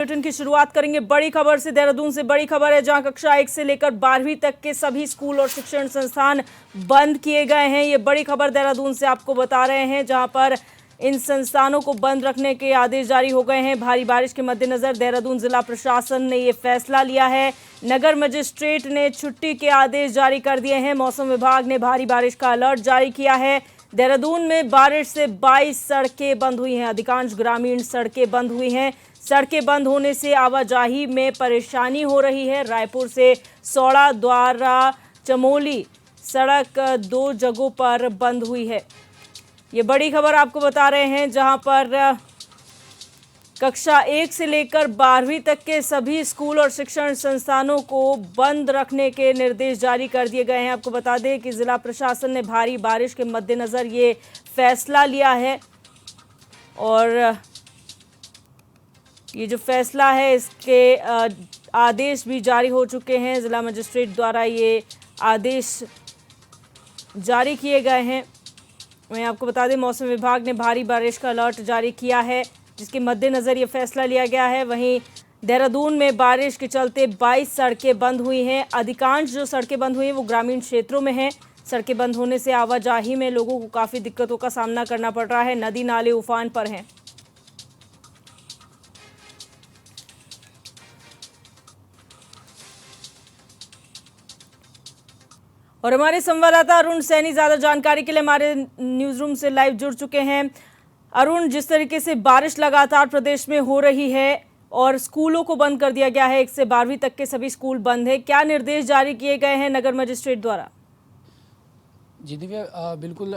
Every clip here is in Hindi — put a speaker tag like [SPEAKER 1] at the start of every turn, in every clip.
[SPEAKER 1] बुलेटिन की शुरुआत करेंगे बड़ी खबर से। देहरादून से बड़ी खबर है, जहां कक्षा 1 से लेकर 12वीं तक के सभी स्कूल और शिक्षण संस्थान बंद किए गए हैं। ये बड़ी खबर देहरादून से आपको बता रहे हैं, जहां पर इन संस्थानों को बंद रखने के आदेश जारी हो गए हैं। भारी बारिश के मद्देनजर देहरादून जिला प्रशासन ने ये फैसला लिया है। नगर मजिस्ट्रेट ने छुट्टी के आदेश जारी कर दिए हैं। मौसम विभाग ने भारी बारिश का अलर्ट जारी किया है। देहरादून में बारिश से 22 सड़कें बंद हुई हैं। अधिकांश ग्रामीण सड़कें बंद हुई हैं। सड़कें बंद होने से आवाजाही में परेशानी हो रही है। रायपुर से सौड़ा द्वारा चमोली सड़क 2 जगहों पर बंद हुई है। ये बड़ी खबर आपको बता रहे हैं, जहां पर कक्षा 1 से लेकर 12वीं तक के सभी स्कूल और शिक्षण संस्थानों को बंद रखने के निर्देश जारी कर दिए गए हैं। आपको बता दें कि जिला प्रशासन ने भारी बारिश के मद्देनजर ये फैसला लिया है और ये जो फैसला है इसके आदेश भी जारी हो चुके हैं। जिला मजिस्ट्रेट द्वारा ये आदेश जारी किए गए हैं। मैं आपको बता दें, मौसम विभाग ने भारी बारिश का अलर्ट जारी किया है, जिसके मद्देनज़र ये फैसला लिया गया है। वहीं देहरादून में बारिश के चलते 22 सड़कें बंद हुई हैं। अधिकांश जो सड़कें बंद हुई हैं वो ग्रामीण क्षेत्रों में हैं। सड़कें बंद होने से आवाजाही में लोगों को काफ़ी दिक्कतों का सामना करना पड़ रहा है। नदी नाले उफान पर हैं। और हमारे संवाददाता अरुण सैनी ज्यादा जानकारी के लिए हमारे न्यूज रूम से लाइव जुड़ चुके हैं। अरुण, जिस तरीके से बारिश लगातार प्रदेश में हो रही है और स्कूलों को बंद कर दिया गया है, 1 से 12वीं तक के सभी स्कूल बंद है, क्या निर्देश जारी किए गए हैं नगर मजिस्ट्रेट द्वारा?
[SPEAKER 2] जी दिव्या, बिल्कुल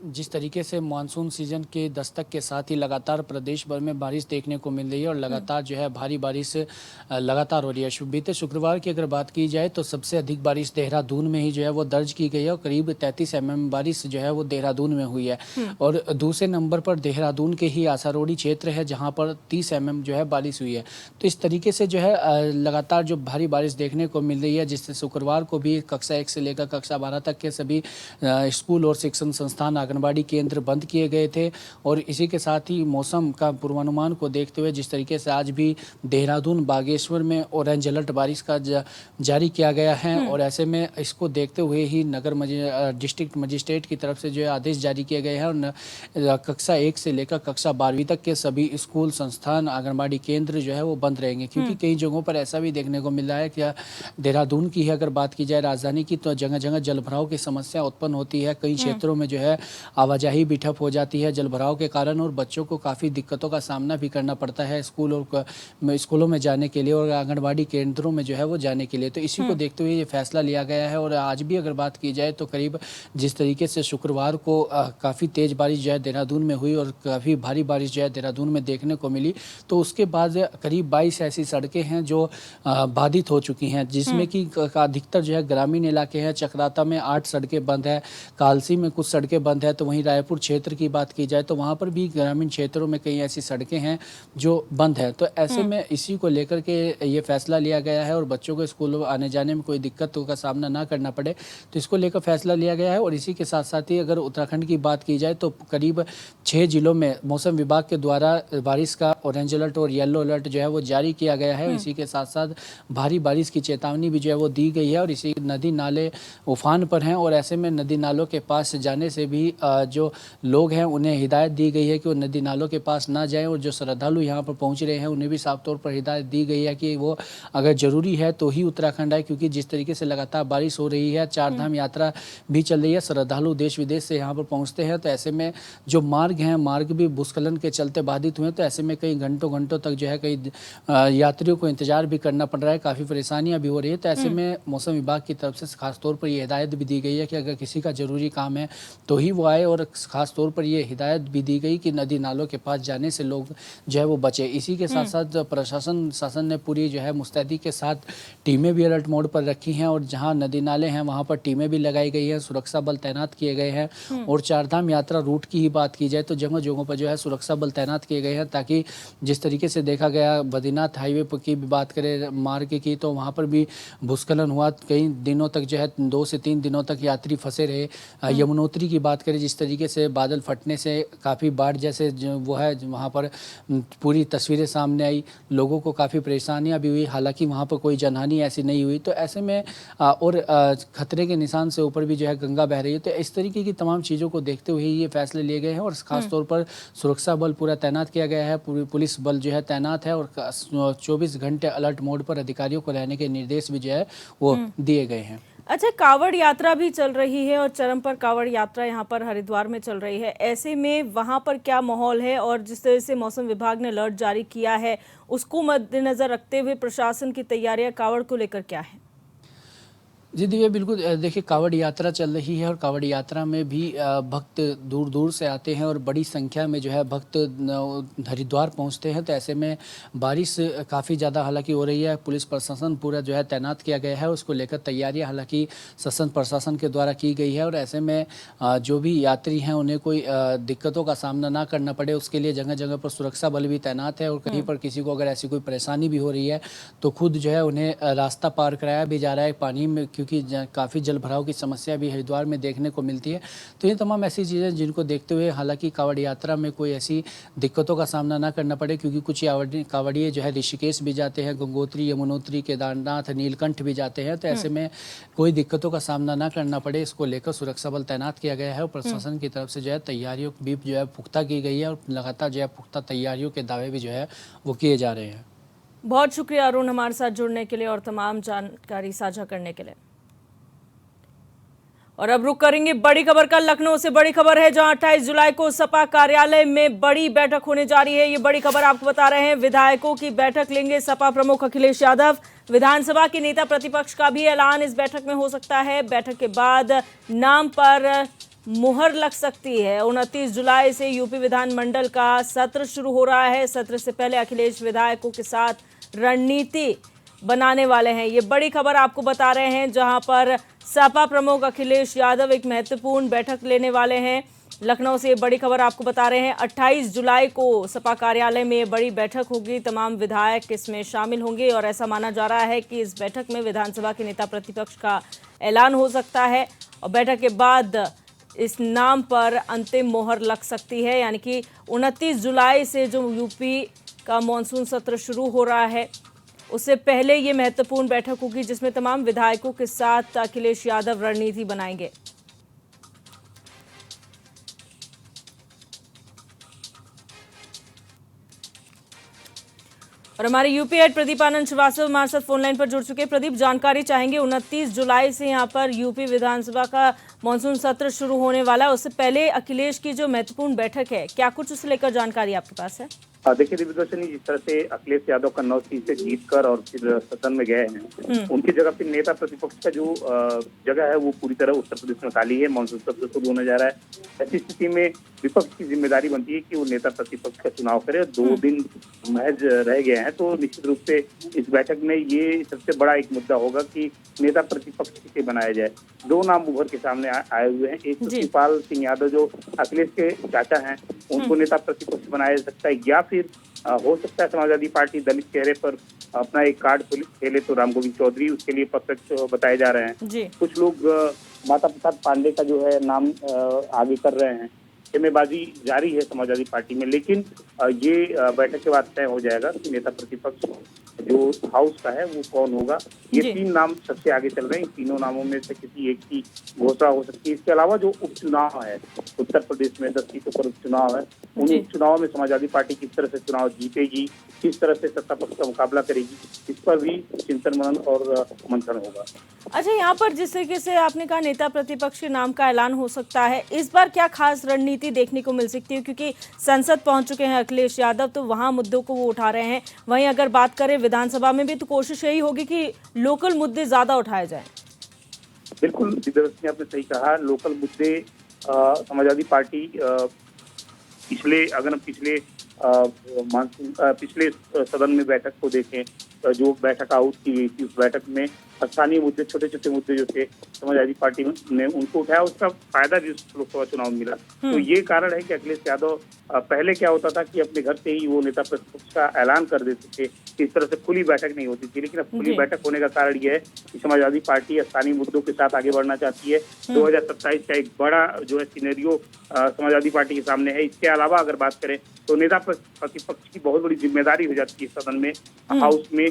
[SPEAKER 2] जिस तरीके से मानसून सीजन के दस्तक के साथ ही लगातार प्रदेश भर में बारिश देखने को मिल रही है और लगातार जो है भारी बारिश लगातार हो रही है। बीते शुक्रवार की अगर बात की जाए तो सबसे अधिक बारिश देहरादून में ही जो है वो दर्ज की गई है और करीब 33 mm बारिश जो है वो देहरादून में हुई है। और दूसरे नंबर पर देहरादून के ही आसारोड़ी क्षेत्र है, जहाँ पर 30 mm जो है बारिश हुई है। तो इस तरीके से जो है लगातार जो भारी बारिश देखने को मिल रही है, जिससे शुक्रवार को भी कक्षा 1 से लेकर कक्षा 12 तक के सभी स्कूल और शिक्षण संस्थान, आंगनबाड़ी केंद्र बंद किए गए थे। और इसी के साथ ही मौसम का पूर्वानुमान को देखते हुए जिस तरीके से आज भी देहरादून, बागेश्वर में ऑरेंज अलर्ट बारिश का जारी किया गया है। और ऐसे में इसको देखते हुए ही डिस्ट्रिक्ट मजिस्ट्रेट की तरफ से जो है आदेश जारी किए गए हैं और कक्षा 1 से लेकर कक्षा 12वीं तक के सभी स्कूल, संस्थान, आंगनबाड़ी केंद्र जो है वो बंद रहेंगे। क्योंकि कई जगहों पर ऐसा भी देखने को मिल रहा है कि देहरादून की अगर बात की जाए, राजधानी की, तो जगह जगह जलभराव की समस्या उत्पन्न होती है। कई क्षेत्रों में जो है आवाजाही भी ठप हो जाती है जलभराव के कारण और बच्चों को काफ़ी दिक्कतों का सामना भी करना पड़ता है स्कूलों में जाने के लिए और आंगनबाड़ी केंद्रों में जो है वो जाने के लिए। तो इसी को देखते हुए ये फैसला लिया गया है। और आज भी अगर बात की जाए तो करीब जिस तरीके से शुक्रवार को काफ़ी तेज़ बारिश जो है देहरादून में हुई और काफ़ी भारी बारिश जो है देहरादून में देखने को मिली, तो उसके बाद करीब 22 ऐसी सड़कें हैं जो बाधित हो चुकी हैं, जिसमें कि अधिकतर जो है ग्रामीण इलाके हैं। चकराता में 8 सड़कें बंद है, कालसी में कुछ सड़कें बंद है। तो वहीं रायपुर क्षेत्र की बात की जाए तो वहाँ पर भी ग्रामीण क्षेत्रों में कई ऐसी सड़कें हैं जो बंद है। तो ऐसे में इसी को लेकर के ये फैसला लिया गया है और बच्चों को स्कूल आने जाने में कोई दिक्कतों का सामना ना करना पड़े, तो इसको लेकर फैसला लिया गया है। और इसी के साथ साथ ही अगर उत्तराखंड की बात की जाए तो करीब 6 जिलों में मौसम विभाग के द्वारा बारिश का ऑरेंज अलर्ट और येलो अलर्ट जो है वो जारी किया गया है। इसी के साथ साथ भारी बारिश की चेतावनी भी जो है वो दी गई है। और इसी नदी नाले उफान पर हैं और ऐसे में नदी नालों के पास जाने से भी जो लोग हैं उन्हें हिदायत दी गई है कि वो नदी नालों के पास ना जाएं। और जो श्रद्धालु यहाँ पर पहुँच रहे हैं उन्हें भी साफ तौर पर हिदायत दी गई है कि वो अगर ज़रूरी है तो ही उत्तराखंड आए, क्योंकि जिस तरीके से लगातार बारिश हो रही है, 4 धाम यात्रा भी चल रही है, श्रद्धालु देश विदेश से यहाँ पर पहुँचते हैं। तो ऐसे में जो मार्ग हैं, मार्ग भी भूस्खलन के चलते बाधित हुए। तो ऐसे में कई घंटों तक जो है कई यात्रियों को इंतजार भी करना पड़ रहा है, काफ़ी परेशानियाँ भी हो रही है। तो ऐसे में मौसम विभाग की तरफ से खासतौर पर ये हिदायत भी दी गई है कि अगर किसी का ज़रूरी काम है तो ही वो आए। और ख़ास तौर पर ये हिदायत भी दी गई कि नदी नालों के पास जाने से लोग जो है वो बचे। इसी के साथ साथ शासन ने पूरी जो है मुस्तैदी के साथ टीमें भी अलर्ट मोड पर रखी हैं और जहां नदी नाले हैं वहां पर टीमें भी लगाई गई हैं, सुरक्षा बल तैनात किए गए हैं। और 4 धाम यात्रा रूट की ही बात की जाए तो जगह जगहों पर जो है सुरक्षा बल तैनात किए गए हैं, ताकि जिस तरीके से देखा गया बद्रीनाथ हाईवे की भी बात करें मार्ग की, तो वहाँ पर भी भूस्खलन हुआ। कई दिनों तक जो है 2 से 3 दिनों तक यात्री फंसे रहे। यमुनोत्री की बात करें करें जिस तरीके से बादल फटने से काफ़ी बाढ़ जैसे जो वो है वहाँ पर पूरी तस्वीरें सामने आई, लोगों को काफ़ी परेशानियाँ भी हुई। हालांकि वहाँ पर कोई जनहानि ऐसी नहीं हुई। तो ऐसे में खतरे के निशान से ऊपर भी जो है गंगा बह रही है। तो इस तरीके की तमाम चीज़ों को देखते हुए ये फैसले लिए गए हैं और ख़ास तौर पर सुरक्षा बल पूरा तैनात किया गया है। पूरी पुलिस बल जो है तैनात है और 24 घंटे अलर्ट मोड पर अधिकारियों को रहने के निर्देश भी जो है वो दिए गए हैं।
[SPEAKER 1] अच्छा, कावड़ यात्रा भी चल रही है और चरम पर कावड़ यात्रा यहाँ पर हरिद्वार में चल रही है। ऐसे में वहाँ पर क्या माहौल है और जिस तरह से मौसम विभाग ने अलर्ट जारी किया है उसको मद्देनजर रखते हुए प्रशासन की तैयारियां कावड़ को लेकर क्या है?
[SPEAKER 2] जी दिव्या, बिल्कुल देखिए, कावड़ यात्रा चल रही है और कावड़ यात्रा में भी भक्त दूर दूर से आते हैं और बड़ी संख्या में जो है भक्त हरिद्वार पहुंचते हैं। तो ऐसे में बारिश काफ़ी ज़्यादा हालांकि हो रही है। पुलिस प्रशासन पूरा जो है तैनात किया गया है, उसको लेकर तैयारियां हालांकि शासन प्रशासन के द्वारा की गई है। और ऐसे में जो भी यात्री हैं उन्हें कोई दिक्कतों का सामना ना करना पड़े उसके लिए जगह जगह पर सुरक्षा बल भी तैनात है। और कहीं पर किसी को अगर ऐसी कोई परेशानी भी हो रही है तो खुद जो है उन्हें रास्ता पार कराया भी जा रहा है पानी में, क्योंकि काफ़ी जल भराव की समस्या भी हरिद्वार में देखने को मिलती है। तो ये तमाम ऐसी चीज़ें जिनको देखते हुए हालांकि कावड़ यात्रा में कोई ऐसी दिक्कतों का सामना ना करना पड़े, क्योंकि कुछ कावड़िए जो है ऋषिकेश भी जाते हैं, गंगोत्री, यमुनोत्री, केदारनाथ, नीलकंठ भी जाते हैं। तो ऐसे में कोई दिक्कतों का सामना ना करना पड़े इसको लेकर सुरक्षा बल तैनात किया गया है और प्रशासन की तरफ से जो है तैयारियों भी जो है पुख्ता की गई है और लगातार जो है पुख्ता तैयारियों के दावे भी जो है वो किए जा रहे हैं।
[SPEAKER 1] बहुत शुक्रिया अरुण हमारे साथ जुड़ने के लिए और तमाम जानकारी साझा करने के लिए। और अब रुक करेंगे बड़ी खबर का। लखनऊ से बड़ी खबर है जहां 28 जुलाई को सपा कार्यालय में बड़ी बैठक होने जा रही है। ये बड़ी खबर आपको बता रहे हैं, विधायकों की बैठक लेंगे सपा प्रमुख अखिलेश यादव। विधानसभा के नेता प्रतिपक्ष का भी ऐलान इस बैठक में हो सकता है। बैठक के बाद नाम पर मुहर लग सकती है। 29 जुलाई से यूपी विधानमंडल का सत्र शुरू हो रहा है। सत्र से पहले अखिलेश विधायकों के साथ रणनीति बनाने वाले हैं। ये बड़ी खबर आपको बता रहे हैं जहां पर सपा प्रमुख अखिलेश यादव एक महत्वपूर्ण बैठक लेने वाले हैं। लखनऊ से ये बड़ी खबर आपको बता रहे हैं, 28 जुलाई को सपा कार्यालय में बड़ी बैठक होगी। तमाम विधायक इसमें शामिल होंगे और ऐसा माना जा रहा है कि इस बैठक में विधानसभा के नेता प्रतिपक्ष का ऐलान हो सकता है और बैठक के बाद इस नाम पर अंतिम मोहर लग सकती है। यानी कि 29 जुलाई से जो यूपी का मानसून सत्र शुरू हो रहा है उससे पहले ये महत्वपूर्ण बैठक होगी जिसमें तमाम विधायकों के साथ अखिलेश यादव रणनीति बनाएंगे। और हमारे यूपी हेड प्रदीप आनंद श्रीवास्तव हमारे साथ फोन लाइन पर जुड़ चुके हैं। प्रदीप, जानकारी चाहेंगे, 29 जुलाई से यहाँ पर यूपी विधानसभा का मानसून सत्र शुरू होने वाला है, उससे पहले अखिलेश की जो महत्वपूर्ण बैठक है, क्या कुछ उसे लेकर जानकारी आपके पास है?
[SPEAKER 3] देखिए दिव्यदर्शनी, जिस तरह से अखिलेश यादव का 9 सीट से जीत कर और फिर सदन में गए हैं, उनकी जगह फिर नेता प्रतिपक्ष का जो जगह है वो पूरी तरह उत्तर प्रदेश में खाली है। मानसून सत्र शुरू होने जा रहा है। ऐसी स्थिति में विपक्ष की जिम्मेदारी बनती है कि वो नेता प्रतिपक्ष का चुनाव करे। 2 दिन महज रह गए हैं, तो निश्चित रूप से इस बैठक में ये सबसे बड़ा एक मुद्दा होगा कि नेता प्रतिपक्ष किसे बनाया जाए। 2 नाम उभर के सामने आए हुए हैं। एक तो शिवपाल सिंह यादव जो अखिलेश के चाचा हैं, उनको नेता प्रतिपक्ष बनाया जा सकता है, या फिर हो सकता है समाजवादी पार्टी दलित चेहरे पर अपना एक कार्ड खेले तो राम गोविंद चौधरी उसके लिए परफेक्ट बताए जा रहे हैं। कुछ लोग माता प्रसाद पांडे का जो है नाम आगे कर रहे हैं। खेमेबाजी जारी है समाजवादी पार्टी में, लेकिन ये बैठक के बाद तय हो जाएगा कि नेता प्रतिपक्ष जो हाउस का है वो कौन होगा। ये 3 नाम सबसे आगे चल रहे हैं। इन तीनों नामों में से किसी एक की घोषणा हो सकती है। इसके अलावा जो उपचुनाव है उत्तर प्रदेश में 10 सीटों पर उपचुनाव है, उन उपचुनाव में समाजवादी पार्टी किस तरह से चुनाव जीतेगी, किस तरह से सत्ता पक्ष का मुकाबला करेगी, इस पर भी चिंतन मनन और मंथन होगा।
[SPEAKER 1] अच्छा, यहाँ पर जिस तरीके से आपने कहा नेता प्रतिपक्ष के नाम का ऐलान हो सकता है, इस बार क्या खास रणनीति देखने को मिल सकती है? क्योंकि संसद पहुंच चुके हैं अखिलेश यादव, तो वहां मुद्दों को वो उठा रहे हैं। वहीं अगर बात करें विधानसभा में भी तो कोशिश यही होगी कि लोकल मुद्दे ज्यादा उठाए जाएं।
[SPEAKER 3] बिल्कुल दिव्यदर्शनी, आपने सही कहा। लोकल मुद्दे समाजवादी पार्टी पिछले सदन में बैठक को देखें जो बैठक आहूत की गई थी, उस बैठक में स्थानीय मुद्दे, छोटे छोटे मुद्दे जो थे समाजवादी पार्टी ने उनको उठाया, उसका फायदा भी उस लोकसभा चुनाव में मिला। तो ये कारण है कि अखिलेश यादव पहले क्या होता था कि अपने घर से ही वो नेता प्रतिपक्ष का ऐलान कर देते थे, इस तरह से खुली बैठक नहीं होती थी। लेकिन अब खुली बैठक होने का कारण यह है कि समाजवादी पार्टी स्थानीय मुद्दों के साथ आगे बढ़ना चाहती है। 2027 का एक बड़ा जो है सिनेरियो समाजवादी पार्टी के सामने है। इसके अलावा अगर बात करें तो नेता प्रतिपक्ष की बहुत बड़ी जिम्मेदारी हो जाती है सदन में, हाउस में।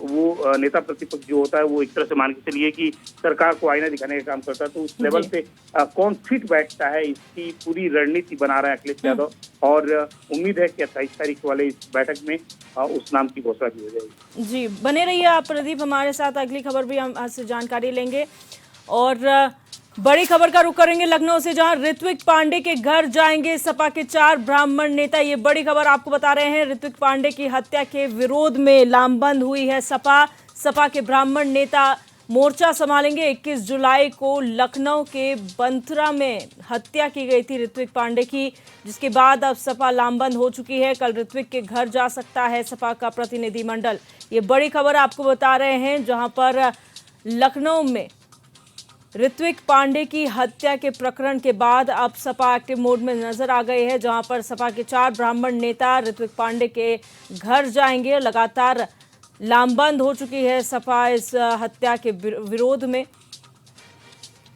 [SPEAKER 3] वो नेता प्रतिपक्ष जो होता है वो एक तरह से मान के चलिए कि सरकार को आईना दिखाने का काम करता है। तो उस लेवल पे कौन फिट बैठता है, इसकी पूरी रणनीति बना रहे हैं अखिलेश यादव, और उम्मीद है कि 28 तारीख वाले इस बैठक में उस नाम की घोषणा भी हो जाएगी।
[SPEAKER 1] जी, बने रहिए आप प्रदीप हमारे साथ, अगली खबर भी हम आपसे जानकारी लेंगे। और बड़ी खबर का रुख करेंगे लखनऊ से, जहां ऋत्विक पांडे के घर जाएंगे सपा के 4 ब्राह्मण नेता। ये बड़ी खबर आपको बता रहे हैं। ऋत्विक पांडे की हत्या के विरोध में लामबंद हुई है सपा के ब्राह्मण नेता मोर्चा संभालेंगे। 21 जुलाई को लखनऊ के बंथरा में हत्या की गई थी ऋत्विक पांडे की, जिसके बाद अब सपा लामबंद हो चुकी है। कल ऋत्विक के घर जा सकता है सपा का प्रतिनिधिमंडल। ये बड़ी खबर आपको बता रहे हैं, जहां पर लखनऊ में ऋत्विक पांडे की हत्या के प्रकरण के बाद अब सपा एक्टिव मोड में नजर आ गई है, जहां पर सपा के 4 ब्राह्मण नेता ऋत्विक पांडे के घर जाएंगे। लगातार लामबंद हो चुकी है सपा इस हत्या के विरोध में,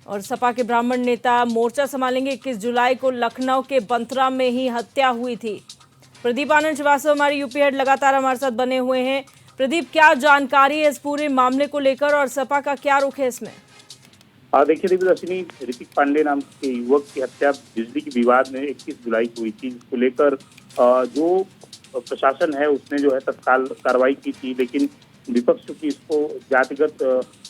[SPEAKER 1] और सपा के ब्राह्मण नेता मोर्चा संभालेंगे। 21 जुलाई को लखनऊ के बंथरा में ही हत्या हुई थी। प्रदीप आनंद श्रीवास्तव हमारे यूपी हेड लगातार हमारे साथ बने हुए हैं। प्रदीप, क्या जानकारी है इस पूरे मामले को लेकर और सपा का क्या रुख है इसमें?
[SPEAKER 3] देखिए दिव्यदर्शिनी, ऋतिक पांडे नाम के युवक की हत्या बिजली के विवाद में 21 जुलाई को हुई थी, जिसको लेकर जो प्रशासन है उसने जो है तत्काल कार्रवाई की थी। लेकिन विपक्ष की इसको जातिगत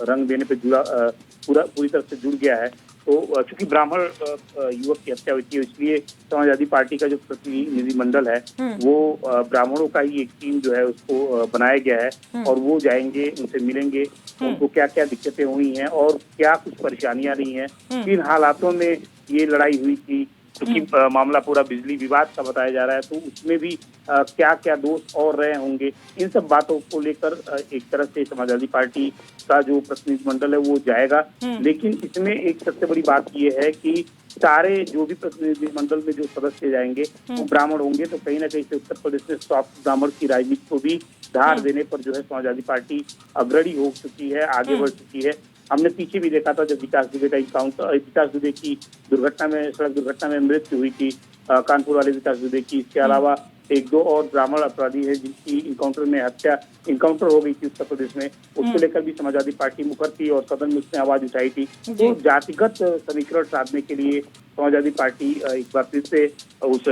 [SPEAKER 3] रंग देने पे पूरी तरह से जुड़ गया है। तो चूंकि ब्राह्मण युवक की हत्या हुई थी, इसलिए समाजवादी पार्टी का जो प्रतिनिधिमंडल है वो ब्राह्मणों का ही एक टीम जो है उसको बनाया गया है, और वो जाएंगे, उनसे मिलेंगे, उनको क्या क्या दिक्कतें हुई हैं और क्या कुछ परेशानियां रही हैं, किन हालातों में ये लड़ाई हुई थी। क्योंकि मामला पूरा बिजली विवाद का बताया जा रहा है, तो उसमें भी क्या क्या दोष और रहे होंगे, इन सब बातों को लेकर एक तरह से समाजवादी पार्टी का जो प्रतिनिधिमंडल है वो जाएगा। लेकिन इसमें एक सबसे बड़ी बात ये है कि सारे जो भी प्रतिनिधिमंडल में जो सदस्य जाएंगे वो ब्राह्मण होंगे। तो कहीं ना कहीं से उत्तर प्रदेश में सॉफ्ट ब्राह्मण की राजनीति को भी धार देने पर जो है समाजवादी पार्टी अग्रणी हो चुकी है, आगे बढ़ चुकी है। हमने पीछे भी देखा था जब विकास दुबे की दुर्घटना में, सड़क दुर्घटना में मृत्यु हुई थी कानपुर वाले विकास दुबे की। इसके अलावा 1-2 और ब्राह्मण अपराधी है जिनकी इनकाउंटर हो गई थी उत्तर प्रदेश में, उसको लेकर भी समाजवादी पार्टी मुखर थी और सदन में उसने आवाज उठाई थी। तो जातिगत समीकरण साधने के लिए समाजवादी पार्टी एक बार फिर से उस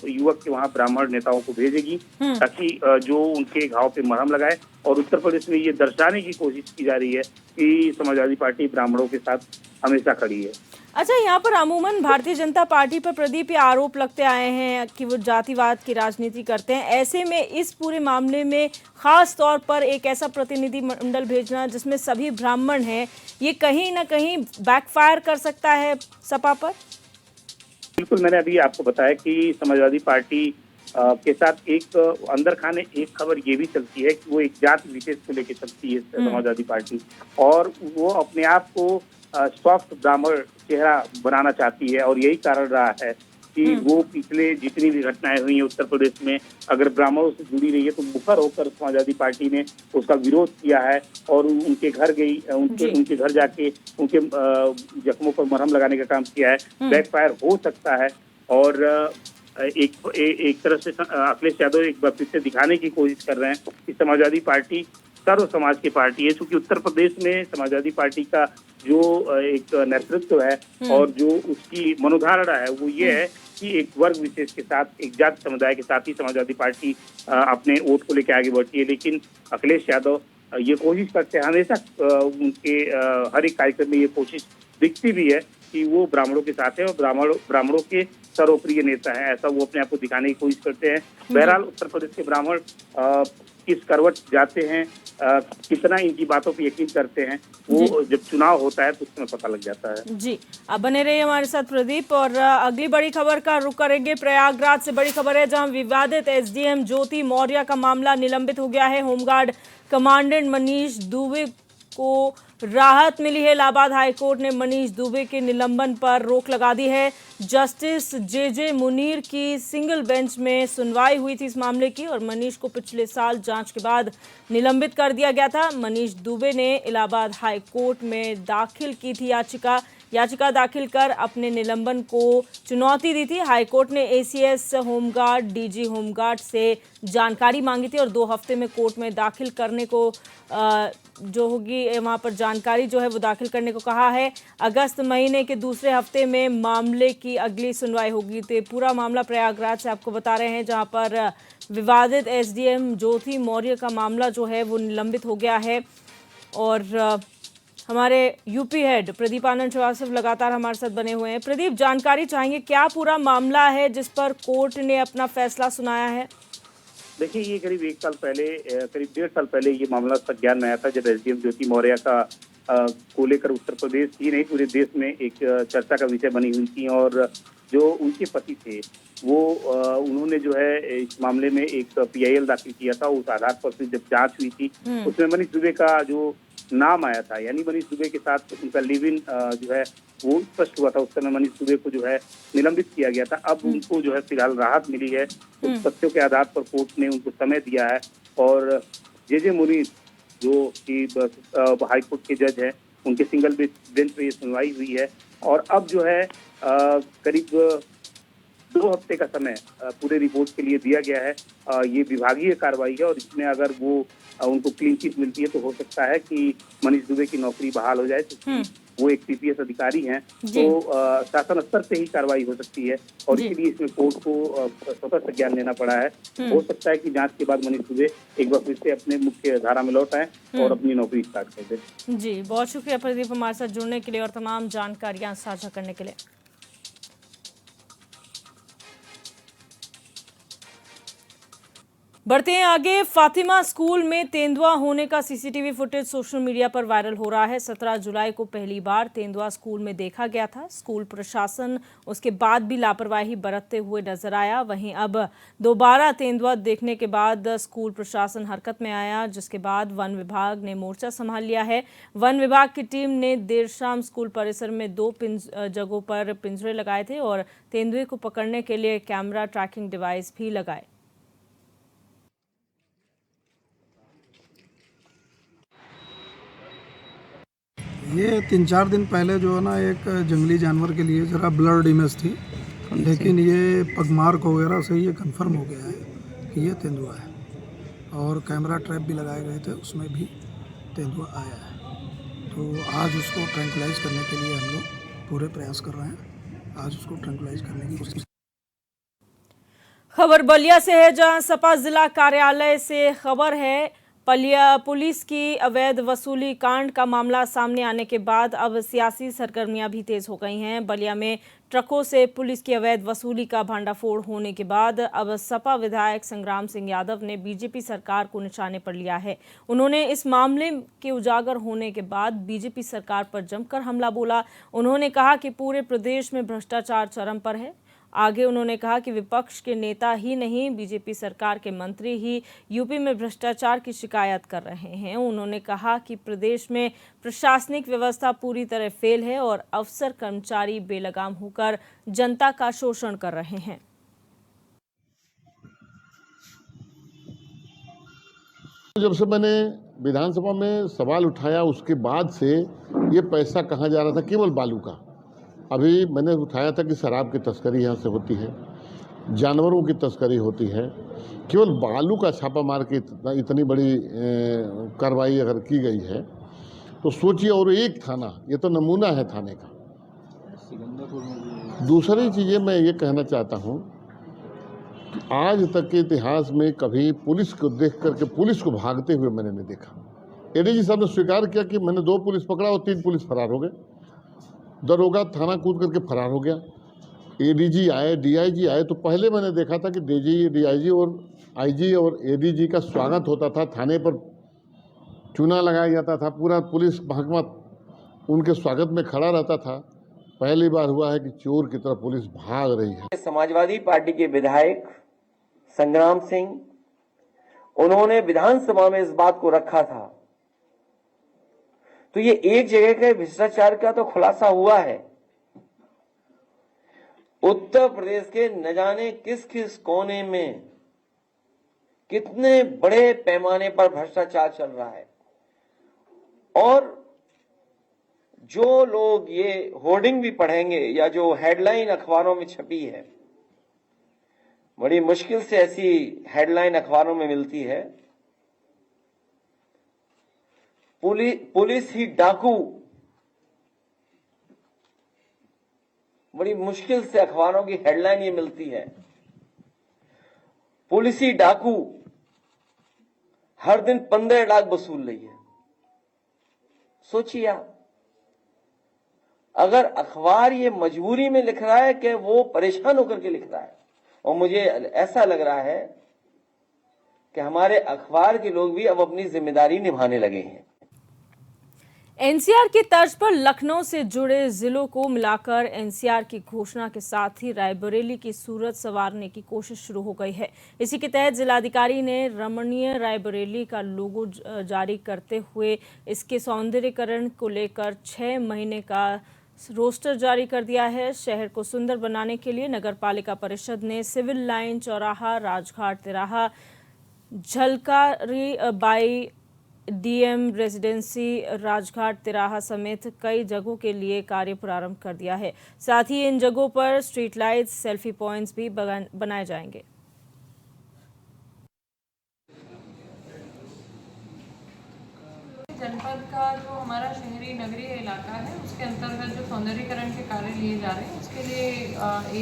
[SPEAKER 3] युवक के वहां ब्राह्मण नेताओं को भेजेगी, ताकि जो उनके घाव पे मरहम लगाए। और उत्तर प्रदेश में ये दर्शाने की कोशिश की जा रही है कि समाजवादी पार्टी ब्राह्मणों के साथ हमेशा खड़ी है।
[SPEAKER 1] अच्छा, यहाँ पर अमूमन भारतीय जनता पार्टी पर प्रदीप ये आरोप लगते आए हैं कि वो जातिवाद की राजनीति करते हैं। ऐसे में इस पूरे मामले में खास तौर पर एक ऐसा प्रतिनिधि मंडल भेजना जिसमें सभी ब्राह्मण हैं, ये कहीं ना कहीं बैकफायर कर सकता है सपा पर।
[SPEAKER 3] बिल्कुल, मैंने अभी आपको बताया कि समाजवादी पार्टी के साथ एक अंदर खाने एक खबर ये भी चलती है कि वो एक जाति विशेष को लेकर चलती है समाजवादी पार्टी, और वो अपने आप को सॉफ्ट ब्राह्मण चेहरा बनाना चाहती है। और यही कारण रहा है कि वो पिछले जितनी भी घटनाएं हुई हैं उत्तर प्रदेश में, अगर ब्राह्मणों से जुड़ी रही है तो मुखर होकर समाजवादी पार्टी ने उसका विरोध किया है और उनके घर गई, उनके घर जाके उनके जख्मों पर मरहम लगाने का काम किया है। बैकफायर हो सकता है, और एक तरह से अखिलेश यादव एक बार फिर से दिखाने की कोशिश कर रहे हैं कि समाजवादी पार्टी सर्व समाज की पार्टी है। क्योंकि उत्तर प्रदेश में समाजवादी पार्टी का जो एक नेतृत्व है और जो उसकी मनोधारणा है वो ये है कि एक वर्ग विशेष के साथ, एक जाति समुदाय के साथ ही समाजवादी पार्टी अपने वोट को लेकर आगे बढ़ती है। लेकिन अखिलेश यादव ये कोशिश करते हैं, हमेशा उनके हर एक कार्यक्रम में ये कोशिश दिखती भी है कि वो ब्राह्मणों के साथ है और ब्राह्मणों के सर्वप्रिय नेता है, ऐसा वो अपने आप को दिखाने की कोशिश करते हैं। बहरहाल उत्तर प्रदेश के ब्राह्मण किस करवट जाते हैं कितना इनकी बातों पर यकीन करते हैं वो जब चुनाव होता है तो उसमें पता लग जाता है।
[SPEAKER 1] जी, अब बने रहिए हमारे साथ प्रदीप। और अगली बड़ी खबर का रुख करेंगे। प्रयागराज से बड़ी खबर है, जहां विवादित एसडीएम ज्योति मौर्य का मामला निलंबित हो गया है। होमगार्ड कमांडेंट मनीष दुबे को राहत मिली है। इलाहाबाद हाईकोर्ट ने मनीष दुबे के निलंबन पर रोक लगा दी है। जस्टिस जे मुनीर की सिंगल बेंच में सुनवाई हुई थी इस मामले की, और मनीष को पिछले साल जांच के बाद निलंबित कर दिया गया था। मनीष दुबे ने इलाहाबाद हाईकोर्ट में दाखिल की थी याचिका दाखिल कर अपने निलंबन को चुनौती दी थी। हाईकोर्ट ने एसीएस होमगार्ड, डीजी होमगार्ड से जानकारी मांगी थी और 2 हफ्ते में कोर्ट में दाखिल करने को जो होगी वहाँ पर जानकारी जो है वो दाखिल करने को कहा है। अगस्त महीने के दूसरे हफ्ते में मामले की अगली सुनवाई होगी। तो पूरा मामला प्रयागराज से आपको बता रहे हैं, जहाँ पर विवादित एसडीएम ज्योति मौर्य का मामला जो है वो निलंबित हो गया है। और हमारे यूपी हेड प्रदीप आनंद श्रीवास्तव लगातार हमारे साथ बने हुए हैं। प्रदीप, जानकारी चाहेंगे, क्या पूरा मामला है जिस पर कोर्ट ने अपना फैसला सुनाया है?
[SPEAKER 3] देखिए, ये करीब 1 साल पहले, करीब 1.5 साल पहले ये मामला संज्ञान में आया था, जब एसडीएम ज्योति मौर्य का को लेकर उत्तर प्रदेश ही नहीं पूरे देश में एक चर्चा का विषय बनी हुई थी। और जो उनके पति थे वो उन्होंने जो है इस मामले में एक पीआईएल दाखिल किया था। उस आधार पर फिर जब जांच हुई थी उसमें मनीष दुबे का जो नाम आया था, यानी मनीष दुबे के साथ उनका लिव इन जो है वो स्पष्ट हुआ था। उस समय मनीष दुबे को जो है निलंबित किया गया था। अब उनको जो है फिलहाल राहत मिली है। उस तथ्यों के आधार पर कोर्ट ने उनको समय दिया है। और जे मुनीर जो कि हाईकोर्ट के जज हैं, उनके सिंगल बेंच पे ये सुनवाई हुई है। और अब जो है करीब 2 हफ्ते का समय पूरे रिपोर्ट के लिए दिया गया है। ये विभागीय कार्रवाई है और इसमें अगर वो उनको क्लीन चिट मिलती है तो हो सकता है कि मनीष दुबे की नौकरी बहाल हो जाए, क्योंकि वो एक पीपीएस अधिकारी हैं। तो शासन स्तर से ही कार्रवाई हो सकती है और इसीलिए इसमें कोर्ट को स्वतः संज्ञान लेना पड़ा है। हो सकता है कि जांच के बाद मनीष दुबे एक बार फिर से अपने मुख्य धारा में लौट आए और अपनी नौकरी स्टार्ट कर दें।
[SPEAKER 1] जी, बहुत शुक्रिया प्रदीप हमारे साथ जुड़ने के लिए और तमाम जानकारियां साझा करने के लिए। बढ़ते हैं आगे। फातिमा स्कूल में तेंदुआ होने का सीसीटीवी फुटेज सोशल मीडिया पर वायरल हो रहा है। 17 जुलाई को पहली बार तेंदुआ स्कूल में देखा गया था। स्कूल प्रशासन उसके बाद भी लापरवाही बरतते हुए नजर आया। वहीं अब दोबारा तेंदुआ देखने के बाद स्कूल प्रशासन हरकत में आया, जिसके बाद वन विभाग ने मोर्चा संभाल लिया है। वन विभाग की टीम ने देर शाम स्कूल परिसर में 2 जगहों पर पिंजरे लगाए थे और तेंदुए को पकड़ने के लिए कैमरा ट्रैकिंग डिवाइस भी लगाए।
[SPEAKER 4] ये 3-4 दिन पहले जो है ना एक जंगली जानवर के लिए ज़रा ब्लड इमेज थी, लेकिन ये पगमार्क वगैरह से ये कंफर्म हो गया है कि ये तेंदुआ है। और कैमरा ट्रैप भी लगाए गए थे, उसमें भी तेंदुआ आया है। तो आज उसको ट्रैंकुलाइज करने के लिए हम लोग पूरे प्रयास कर रहे हैं। आज उसको ट्रैंकुलाइज करने की कोशिश।
[SPEAKER 1] खबर बलिया से है, जहां सपा जिला कार्यालय से खबर है। पुलिस की अवैध वसूली कांड का मामला सामने आने के बाद अब सियासी सरगर्मियां भी तेज हो गई हैं। बलिया में ट्रकों से पुलिस की अवैध वसूली का भांडाफोड़ होने के बाद अब सपा विधायक संग्राम सिंह यादव ने बीजेपी सरकार को निशाने पर लिया है। उन्होंने इस मामले के उजागर होने के बाद बीजेपी सरकार पर जमकर हमला बोला। उन्होंने कहा कि पूरे प्रदेश में भ्रष्टाचार चरम पर है। आगे उन्होंने कहा कि विपक्ष के नेता ही नहीं, बीजेपी सरकार के मंत्री ही यूपी में भ्रष्टाचार की शिकायत कर रहे हैं। उन्होंने कहा कि प्रदेश में प्रशासनिक व्यवस्था पूरी तरह फेल है और अफसर कर्मचारी बेलगाम होकर जनता का शोषण कर रहे हैं।
[SPEAKER 5] जब से मैंने विधानसभा में सवाल उठाया उसके बाद से ये पैसा कहाँ जा रहा था, केवल बालू का। अभी मैंने उठाया था कि शराब की तस्करी यहाँ से होती है, जानवरों की तस्करी होती है। केवल बालू का छापा मार के इतनी बड़ी कार्रवाई अगर की गई है तो सोचिए। और एक थाना, ये तो नमूना है थाने का। दूसरी चीज़ें मैं ये कहना चाहता हूँ कि आज तक के इतिहास में कभी पुलिस को देख करके पुलिस को भागते हुए मैंने नहीं देखा। एडीजी साहब ने स्वीकार किया कि मैंने 2 पुलिस पकड़ा और 3 पुलिस फरार हो गए। दरोगा थाना कूद करके फरार हो गया। एडीजी आए, डीआईजी आए, तो पहले मैंने देखा था कि डीआईजी और आईजी और एडीजी का स्वागत होता था थाने पर चूना लगाया जाता था, पूरा पुलिस महकमा उनके स्वागत में खड़ा रहता था। पहली बार हुआ है कि चोर की तरफ पुलिस भाग रही है।
[SPEAKER 6] समाजवादी पार्टी के विधायक संग्राम सिंह, उन्होंने विधानसभा में इस बात को रखा था, तो ये एक जगह के भ्रष्टाचार का तो खुलासा हुआ है। उत्तर प्रदेश के न जाने किस किस कोने में कितने बड़े पैमाने पर भ्रष्टाचार चल रहा है, और जो लोग ये होर्डिंग भी पढ़ेंगे या जो हेडलाइन अखबारों में छपी है, बड़ी मुश्किल से ऐसी हेडलाइन अखबारों में मिलती है, पुलिस ही डाकू, बड़ी मुश्किल से अखबारों की हेडलाइन ये मिलती है, पुलिस ही डाकू हर दिन 15 लाख वसूल रही है। सोचिए आप, अगर अखबार ये मजबूरी में लिख रहा है कि वो परेशान होकर के लिख रहा है, और मुझे ऐसा लग रहा है कि हमारे अखबार के लोग भी अब अपनी जिम्मेदारी निभाने लगे हैं।
[SPEAKER 1] एनसीआर की तर्ज पर लखनऊ से जुड़े जिलों को मिलाकर एनसीआर की घोषणा के साथ ही रायबरेली की सूरत संवारने की कोशिश शुरू हो गई है। इसी के तहत जिलाधिकारी ने रमणीय रायबरेली का लोगो जारी करते हुए इसके सौंदर्यीकरण को लेकर 6 महीने का रोस्टर जारी कर दिया है। शहर को सुंदर बनाने के लिए नगरपालिका परिषद ने सिविल लाइन चौराहा, राजघाट तिराहा, झलकारी बाई डीएम रेजिडेंसी, राजघाट तिराहा समेत कई जगहों के लिए कार्य प्रारंभ कर दिया है। साथ ही इन जगहों पर स्ट्रीट लाइट्स, सेल्फी पॉइंट्स भी बनाए जाएंगे।
[SPEAKER 7] जनपद का जो हमारा शहरी नगरीय इलाका है, उसके अंतर्गत जो सौंदर्यीकरण के कार्य लिए जा रहे हैं, उसके लिए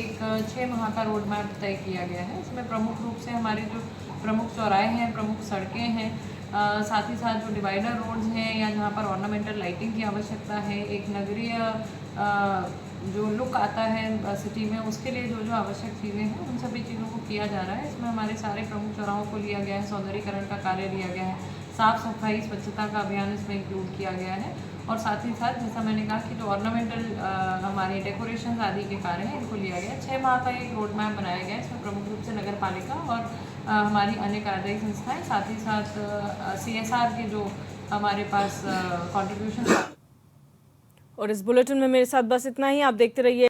[SPEAKER 7] एक 6 माह का रोड मैप तय किया गया है। इसमें प्रमुख रूप से हमारे जो प्रमुख चौराहे हैं, प्रमुख सड़कें हैं, साथ ही साथ जो डिवाइडर रोड्स हैं या जहाँ पर ऑर्नामेंटल लाइटिंग की आवश्यकता है, एक नगरीय जो लुक आता है सिटी में, उसके लिए जो जो आवश्यक चीज़ें हैं उन सभी चीज़ों को किया जा रहा है। इसमें हमारे सारे प्रमुख चौराहों को लिया गया है, सौंदर्यीकरण का कार्य लिया गया है, साफ सफाई स्वच्छता का अभियान इसमें इंक्लूड किया गया है, और साथ ही साथ जैसा मैंने कहा कि जो ऑर्नामेंटल हमारे डेकोरेशन आदि के कार्य हैं इनको लिया गया है। 6 माह का एक रोड मैप बनाया गया है। इसमें प्रमुख रूप से नगर पालिका और हमारी अन्य कार्यदायी संस्थाएं, साथ ही साथ CSR के जो हमारे पास कॉन्ट्रीब्यूशन।
[SPEAKER 1] और इस बुलेटिन में मेरे साथ बस इतना ही। आप देखते रहिए